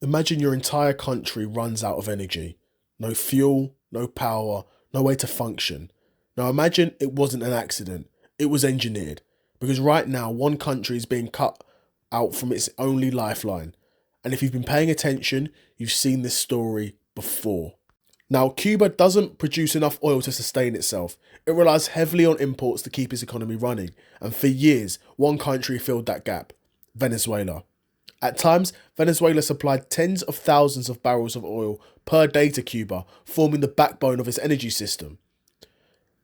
Imagine your entire country runs out of energy. No fuel, no power, no way to function. Now imagine it wasn't an accident, it was engineered. Because right now, one country is being cut out from its only lifeline. And if you've been paying attention, you've seen this story before. Now, Cuba doesn't produce enough oil to sustain itself. It relies heavily on imports to keep its economy running. And for years, one country filled that gap: Venezuela. At times, Venezuela supplied tens of thousands of barrels of oil per day to Cuba, forming the backbone of its energy system.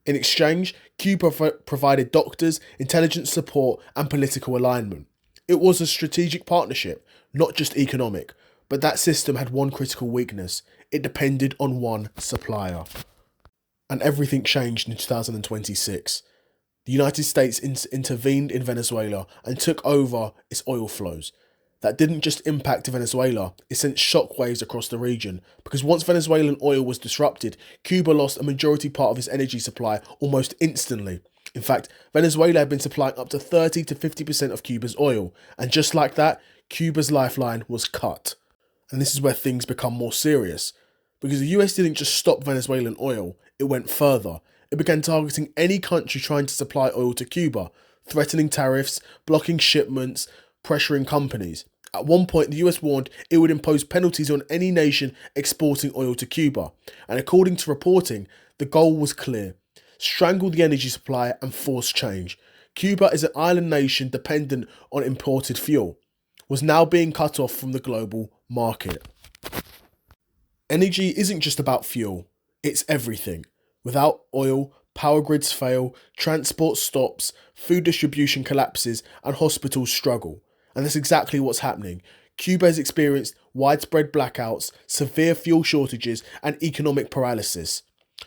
In exchange, Cuba provided doctors, intelligence support, and political alignment. It was a strategic partnership, not just economic, but that system had one critical weakness: it depended on one supplier. And everything changed in 2026. The United States intervened in Venezuela and took over its oil flows. That didn't just impact Venezuela, it sent shockwaves across the region, because once Venezuelan oil was disrupted, Cuba lost a majority part of its energy supply almost instantly. In fact, Venezuela had been supplying up to 30 to 50% of Cuba's oil, and just like that, Cuba's lifeline was cut. And this is where things become more serious, because the US didn't just stop Venezuelan oil, it went further. It began targeting any country trying to supply oil to Cuba, threatening tariffs, blocking shipments, pressuring companies. At one point, the US warned it would impose penalties on any nation exporting oil to Cuba. And according to reporting, the goal was clear: strangle the energy supply and force change. Cuba is an island nation dependent on imported fuel, was now being cut off from the global market. Energy isn't just about fuel, it's everything. Without oil, power grids fail, transport stops, food distribution collapses, and hospitals struggle. And that's exactly what's happening. Cuba has experienced widespread blackouts, severe fuel shortages, and economic paralysis.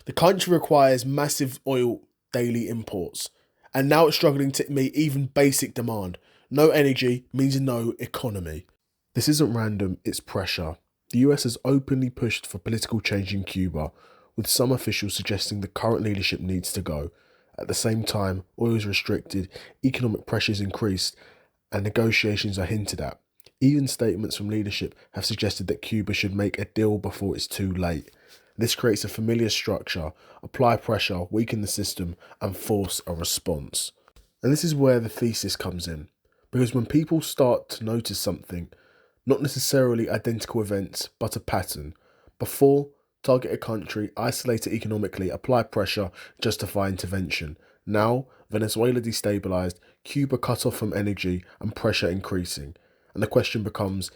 The country requires massive oil daily imports, and now it's struggling to meet even basic demand. No energy means no economy. This isn't random, it's pressure. The US has openly pushed for political change in Cuba, with some officials suggesting the current leadership needs to go. At the same time, oil is restricted, economic pressures increased, and negotiations are hinted at. Even statements from leadership have suggested that Cuba should make a deal before it's too late. This creates a familiar structure: apply pressure, weaken the system, and force a response. And this is where the thesis comes in. Because when people start to notice something, not necessarily identical events, but a pattern: before, target a country, isolate it economically, apply pressure, justify intervention. Now, Venezuela destabilised, Cuba cut off from energy, and pressure increasing. And the question becomes,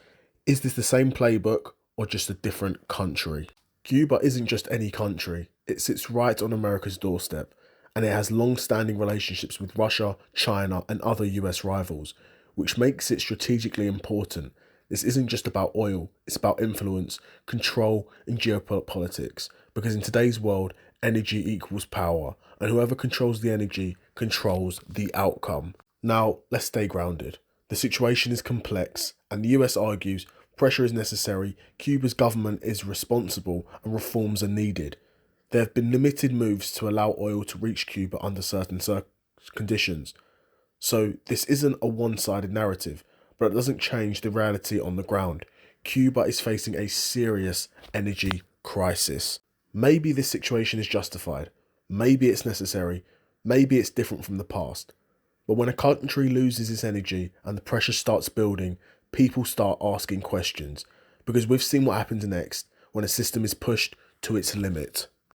is this the same playbook or just a different country? Cuba isn't just any country, it sits right on America's doorstep, and it has long-standing relationships with Russia, China, and other US rivals, which makes it strategically important. This isn't just about oil, it's about influence, control, and geopolitics, because in today's world, energy equals power, and whoever controls the energy controls the outcome. Now, let's stay grounded. The situation is complex, and the US argues pressure is necessary, Cuba's government is responsible, and reforms are needed. There have been limited moves to allow oil to reach Cuba under certain conditions. So this isn't a one-sided narrative, but it doesn't change the reality on the ground. Cuba is facing a serious energy crisis. Maybe this situation is justified, maybe it's necessary, maybe it's different from the past. But when a country loses its energy and the pressure starts building, people start asking questions. Because we've seen what happens next when a system is pushed to its limit.